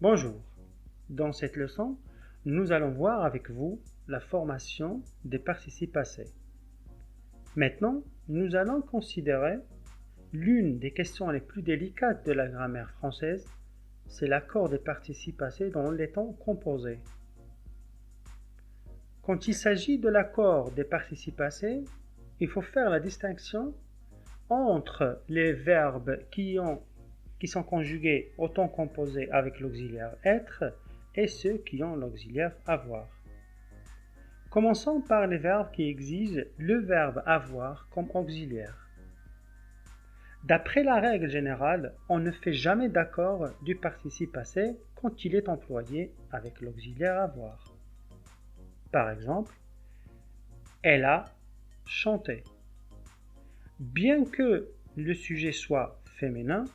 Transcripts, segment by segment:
Bonjour, dans cette leçon, nous allons voir avec vous la formation des participes passés. Maintenant, nous allons considérer l'une des questions les plus délicates de la grammaire française, c'est l'accord des participes passés dans les temps composés. Quand il s'agit de l'accord des participes passés, il faut faire la distinction entre les verbes qui sont conjugués au temps composé avec l'auxiliaire être et ceux qui ont l'auxiliaire avoir. Commençons par les verbes qui exigent le verbe avoir comme auxiliaire. D'après la règle générale, on ne fait jamais d'accord du participe passé quand il est employé avec l'auxiliaire avoir. Par exemple, elle a chanté. Bien que le sujet soit féminin,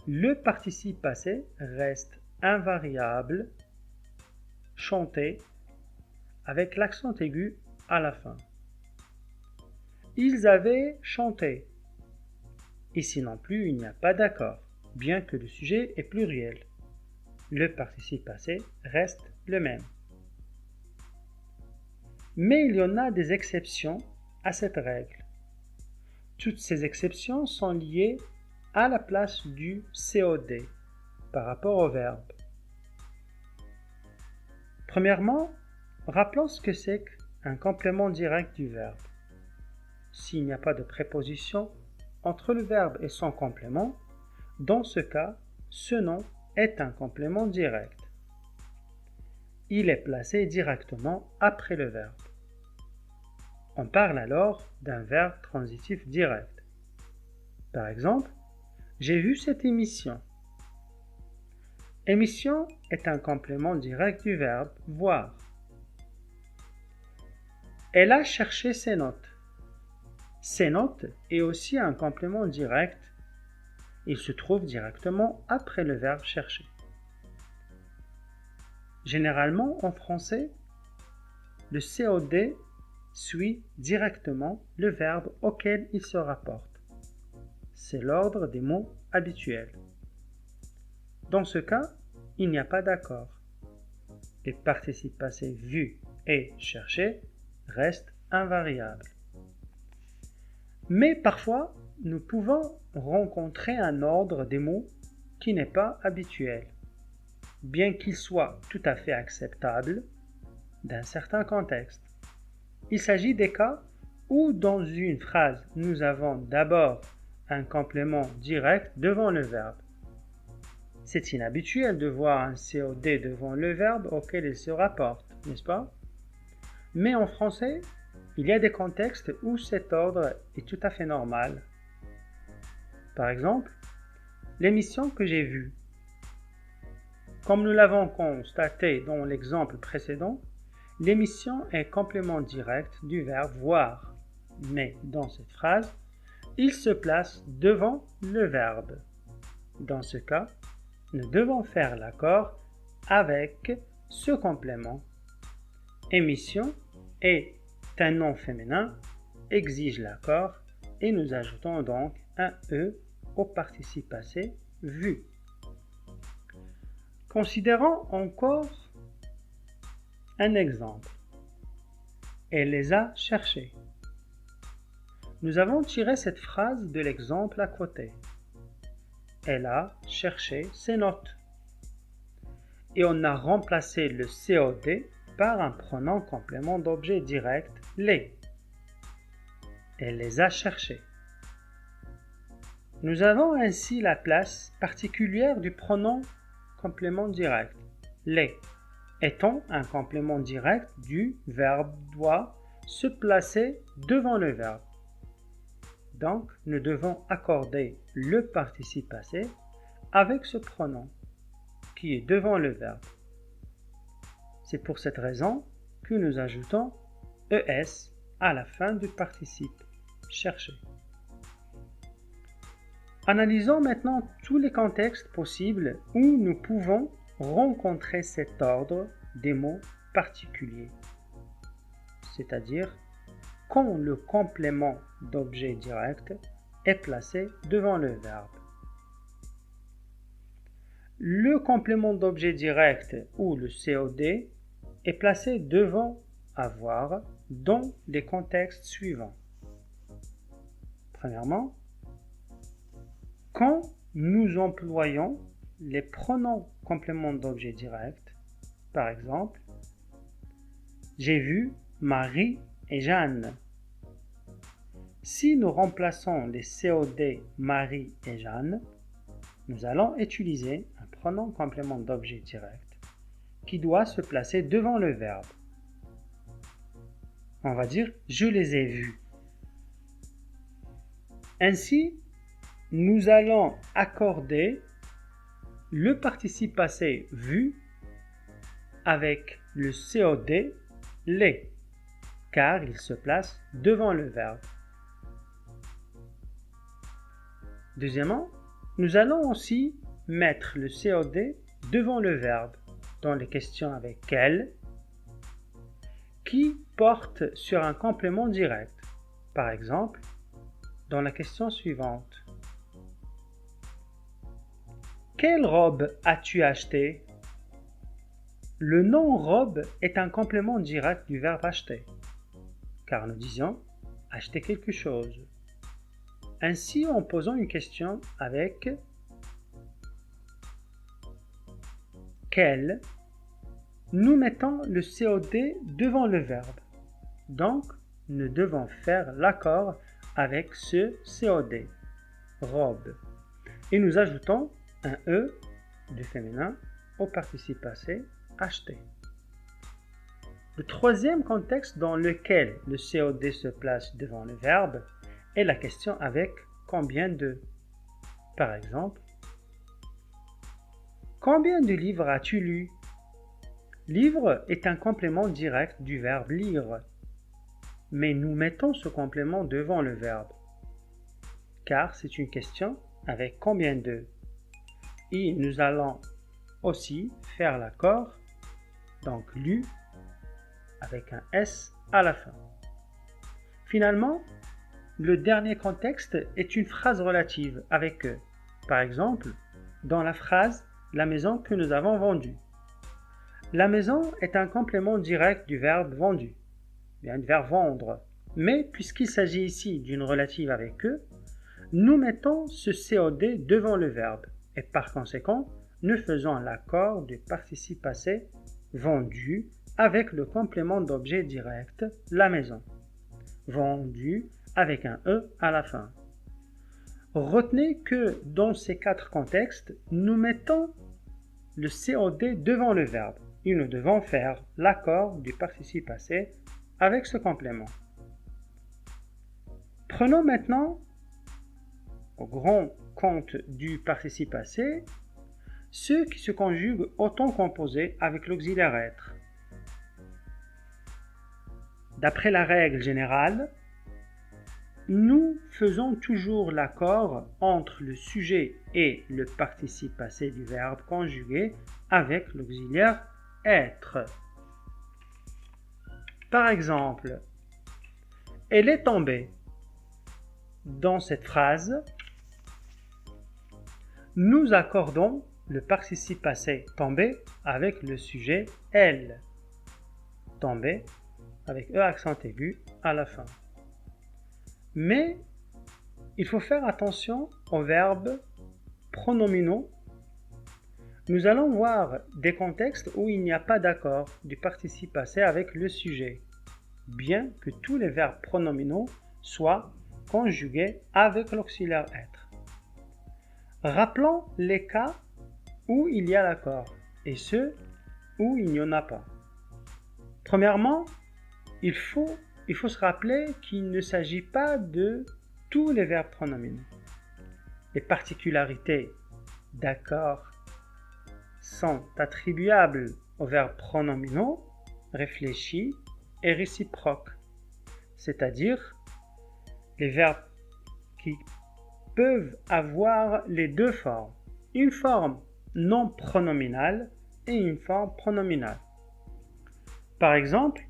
le participe passé reste invariable, chanté, avec l'accent aigu à la fin. Ils avaient chanté. Ici non plus, il n'y a pas d'accord, bien que le sujet est pluriel. Le participe passé reste le même. Mais il y en a des exceptions à cette règle. Toutes ces exceptions sont liées à la place du COD par rapport au verbe. Premièrement, rappelons ce que c'est qu'un complément direct du verbe. S'il n'y a pas de préposition entre le verbe et son complément, dans ce cas, ce nom est un complément direct. Il est placé directement après le verbe. On parle alors d'un verbe transitif direct. Par exemple, j'ai vu cette émission. Émission est un complément direct du verbe voir. Elle a cherché ses notes. Ses notes est aussi un complément direct. Il se trouve directement après le verbe chercher. Généralement, en français, le COD suit directement le verbe auquel il se rapporte. C'est l'ordre des mots habituels. Dans ce cas, il n'y a pas d'accord. Les participes passés vu et cherché restent invariables. Mais parfois, nous pouvons rencontrer un ordre des mots qui n'est pas habituel, bien qu'il soit tout à fait acceptable dans certains contextes. Il s'agit des cas où dans une phrase, nous avons d'abord un complément direct devant le verbe. C'est inhabituel de voir un COD devant le verbe auquel il se rapporte, n'est-ce pas? Mais en français, il y a des contextes où cet ordre est tout à fait normal. Par exemple, l'émission que j'ai vue. Comme nous l'avons constaté dans l'exemple précédent, l'émission est complément direct du verbe voir. Mais dans cette phrase, il se place devant le verbe. Dans ce cas, nous devons faire l'accord avec ce complément. Émission est un nom féminin, exige l'accord et nous ajoutons donc un E au participe passé vu. Considérons encore un exemple. Elle les a cherchés. Nous avons tiré cette phrase de l'exemple à côté. Elle a cherché ses notes. Et on a remplacé le COD par un pronom complément d'objet direct, les. Elle les a cherchés. Nous avons ainsi la place particulière du pronom complément direct, les, étant un complément direct du verbe doit se placer devant le verbe. Donc, nous devons accorder le participe passé avec ce pronom qui est devant le verbe. C'est pour cette raison que nous ajoutons ES à la fin du participe chercher. Analysons maintenant tous les contextes possibles où nous pouvons rencontrer cet ordre des mots particuliers, c'est-à-dire quand le complément d'objet direct est placé devant le verbe. le complément d'objet direct ou le COD est placé devant avoir dans les contextes suivants. Premièrement, quand nous employons les pronoms compléments d'objet direct, par exemple, j'ai vu Marie et Jeanne. Si nous remplaçons les COD Marie et Jeanne, nous allons utiliser un pronom complément d'objet direct qui doit se placer devant le verbe. On va dire « je les ai vus ». Ainsi, nous allons accorder le participe passé « vu » avec le COD « les » car il se place devant le verbe. Deuxièmement, nous allons aussi mettre le COD devant le verbe dans les questions avec quel qui porte sur un complément direct. Par exemple, dans la question suivante. Quelle robe as-tu acheté? Le nom robe est un complément direct du verbe acheter, car nous disions acheter quelque chose. Ainsi, en posant une question avec quel, nous mettons le COD devant le verbe. Donc, nous devons faire l'accord avec ce COD, robe. Et nous ajoutons un E du féminin au participe passé acheter. Le troisième contexte dans lequel le COD se place devant le verbe est la question avec combien de. Par exemple, combien de livres as-tu lu? Livre est un complément direct du verbe lire, mais nous mettons ce complément devant le verbe, car c'est une question avec combien de. Et nous allons aussi faire l'accord, donc lu, avec un S à la fin. Finalement, le dernier contexte est une phrase relative avec eux. Par exemple, dans la phrase « la maison que nous avons vendue ». La maison est un complément direct du verbe vendu, bien du verbe vendre. Mais puisqu'il s'agit ici d'une relative avec eux, nous mettons ce COD devant le verbe et par conséquent, nous faisons l'accord du participe passé vendu avec le complément d'objet direct la maison. Vendu avec un E à la fin. Retenez que dans ces quatre contextes, nous mettons le COD devant le verbe et nous devons faire l'accord du participe passé avec ce complément. Prenons maintenant, au grand compte du participe passé, ceux qui se conjuguent au temps composé avec l'auxiliaire être. D'après la règle générale, nous faisons toujours l'accord entre le sujet et le participe passé du verbe conjugué avec l'auxiliaire être. Par exemple, elle est tombée. Dans cette phrase, nous accordons le participe passé tombé avec le sujet elle. Tombé avec E accent aigu à la fin. Mais il faut faire attention aux verbes pronominaux. Nous allons voir des contextes où il n'y a pas d'accord du participe passé avec le sujet, bien que tous les verbes pronominaux soient conjugués avec l'auxiliaire être. Rappelons les cas où il y a l'accord et ceux où il n'y en a pas. Premièrement, il faut se rappeler qu'il ne s'agit pas de tous les verbes pronominaux. Les particularités d'accord sont attribuables aux verbes pronominaux réfléchis et réciproques, c'est-à-dire les verbes qui peuvent avoir les deux formes, une forme non pronominale et une forme pronominale. Par exemple,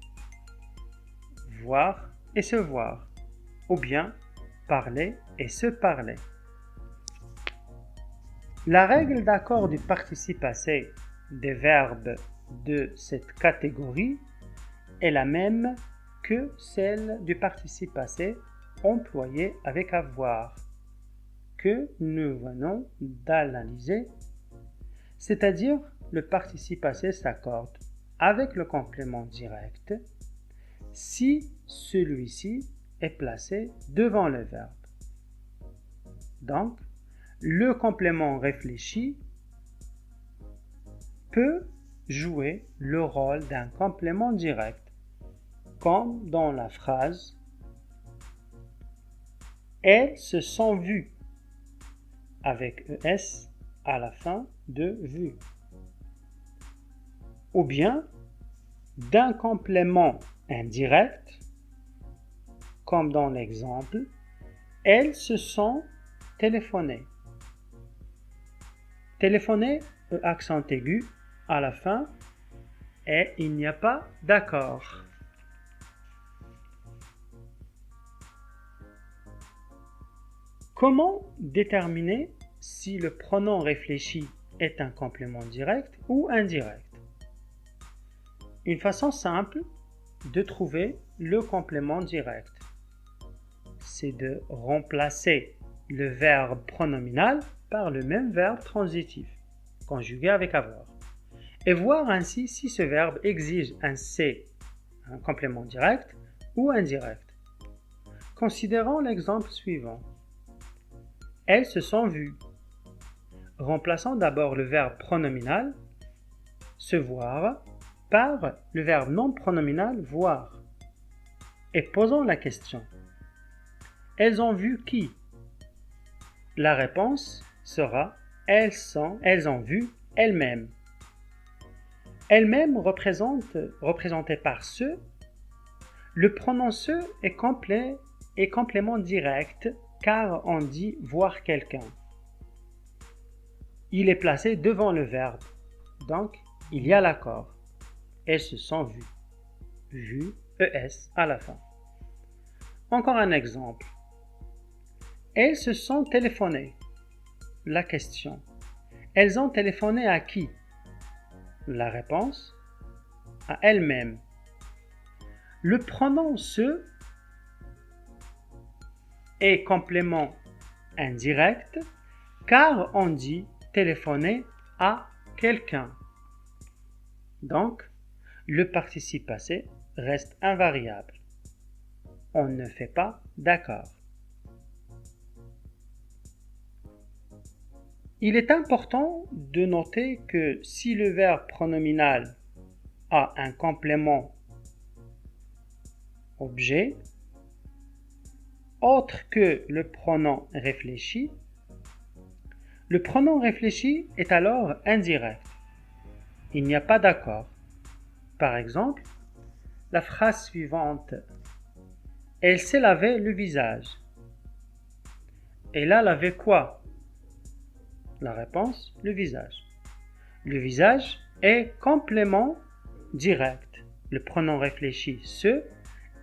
voir et se voir, ou bien parler et se parler. La règle d'accord du participe passé des verbes de cette catégorie est la même que celle du participe passé employé avec avoir, que nous venons d'analyser, c'est-à-dire le participe passé s'accorde avec le complément direct si celui-ci est placé devant le verbe. Donc, le complément réfléchi peut jouer le rôle d'un complément direct, comme dans la phrase « Elles se sont vues » avec ES à la fin de « vue ». Ou bien d'un complément indirect, comme dans l'exemple « Elles se sont téléphonées ». Téléphoner, accent aigu à la fin, et il n'y a pas d'accord. Comment déterminer si le pronom réfléchi est un complément direct ou indirect? Une façon simple de trouver le complément direct, c'est de remplacer le verbe pronominal par le même verbe transitif, conjugué avec avoir, et voir ainsi si ce verbe exige un C, un complément direct, ou indirect. Considérons l'exemple suivant. Elles se sont vues. Remplaçons d'abord le verbe pronominal, se voir, par le verbe non pronominal, voir. Et posons la question. Elles ont vu qui? La réponse sera elles ont vu elles-mêmes. Elles-mêmes représentées par ce, le pronom ce est complément direct car on dit voir quelqu'un. Il est placé devant le verbe, donc il y a l'accord. Elles se sont vues. Vues, ES à la fin. Encore un exemple. Elles se sont téléphonées. La question. Elles ont téléphoné à qui? La réponse, à elles-mêmes. Le pronom se est complément indirect car on dit téléphoner à quelqu'un. Donc, le participe passé reste invariable. On ne fait pas d'accord. Il est important de noter que si le verbe pronominal a un complément objet autre que le pronom réfléchi, le pronom réfléchi est alors indirect. Il n'y a pas d'accord. Par exemple, la phrase suivante. Elle s'est lavé le visage. Elle a lavé quoi? La réponse, le visage. Le visage est complément direct. Le pronom réfléchi se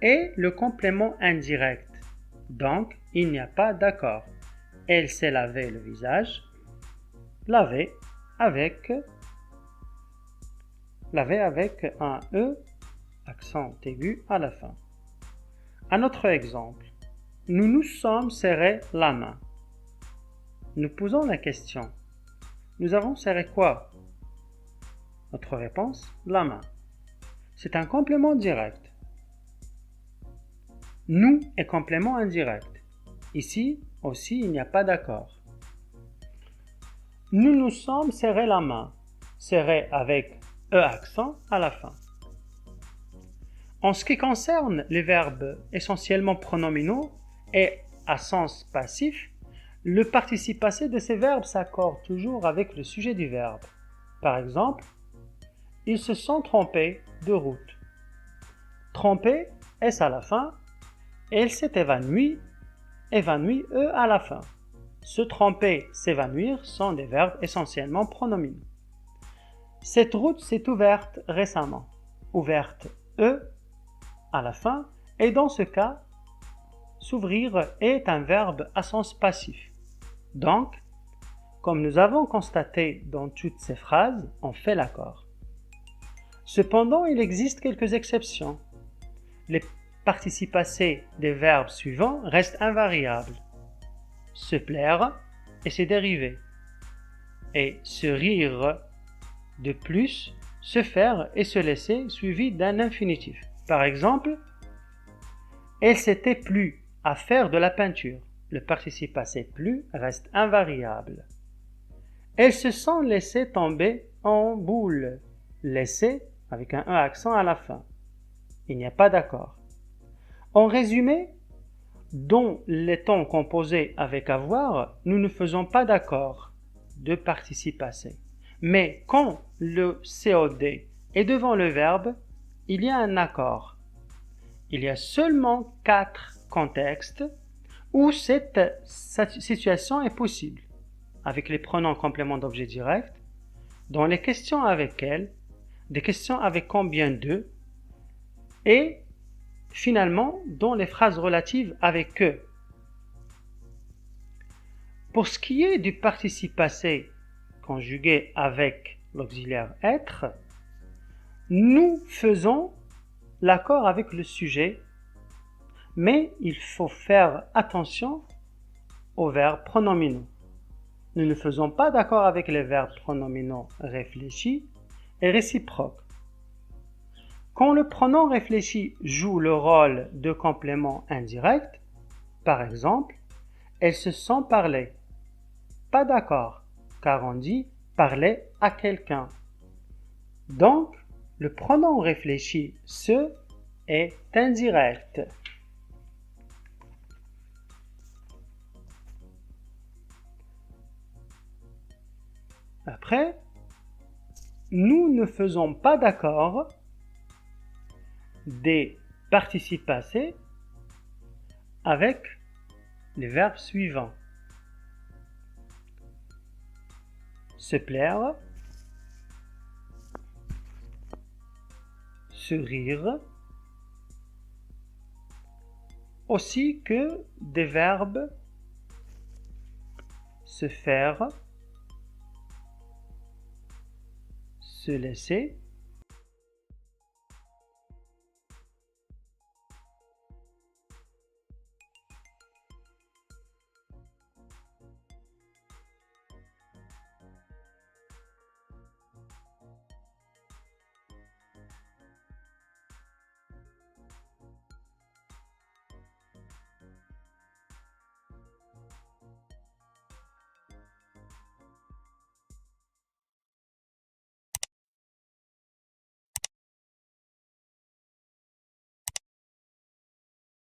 est le complément indirect. Donc, il n'y a pas d'accord. Elle s'est lavé le visage. Laver avec un E, accent aigu à la fin. Un autre exemple. Nous nous sommes serrés la main. Nous posons la question. Nous avons serré quoi? Notre réponse, la main. C'est un complément direct. Nous est complément indirect. Ici aussi, il n'y a pas d'accord. Nous nous sommes serrés la main. Serré avec E accent à la fin. En ce qui concerne les verbes essentiellement pronominaux et à sens passif, le participe passé de ces verbes s'accorde toujours avec le sujet du verbe. Par exemple, ils se sont trompés de route. Tromper, S à la fin, et elle s'est évanouie, E à la fin. Se tromper, s'évanouir sont des verbes essentiellement pronominaux. Cette route s'est ouverte récemment. Ouverte, E à la fin, et dans ce cas, s'ouvrir est un verbe à sens passif. Donc, Comme nous avons constaté dans toutes ces phrases, on fait l'accord. Cependant, il existe quelques exceptions. Les participes passés des verbes suivants restent invariables. Se plaire et ses dérivés. Et se rire de plus, se faire et se laisser suivi d'un infinitif. Par exemple, elle s'était plu à faire de la peinture. Le participe passé plu reste invariable. Elles se sont laissées tomber en boule. Laisser avec un E accent à la fin. Il n'y a pas d'accord. En résumé, dans les temps composés avec avoir, nous ne faisons pas d'accord de participe passé. Mais quand le COD est devant le verbe, il y a un accord. Il y a seulement 4 contextes où cette situation est possible. Avec les pronoms compléments d'objet direct, dans les questions avec elle, des questions avec combien de, et finalement dans les phrases relatives avec que. Pour ce qui est du participe passé conjugué avec l'auxiliaire être, nous faisons l'accord avec le sujet, mais il faut faire attention aux verbes pronominaux. Nous ne faisons pas d'accord avec les verbes pronominaux réfléchis et réciproques. Quand le pronom réfléchi joue le rôle de complément indirect, par exemple, elles se sont parlé. Pas d'accord, car on dit parler à quelqu'un. Donc, le pronom réfléchi se est indirect. Après, nous ne faisons pas d'accord des participes passés avec les verbes suivants. Se plaire, se rire, aussi que des verbes se faire, se laisser,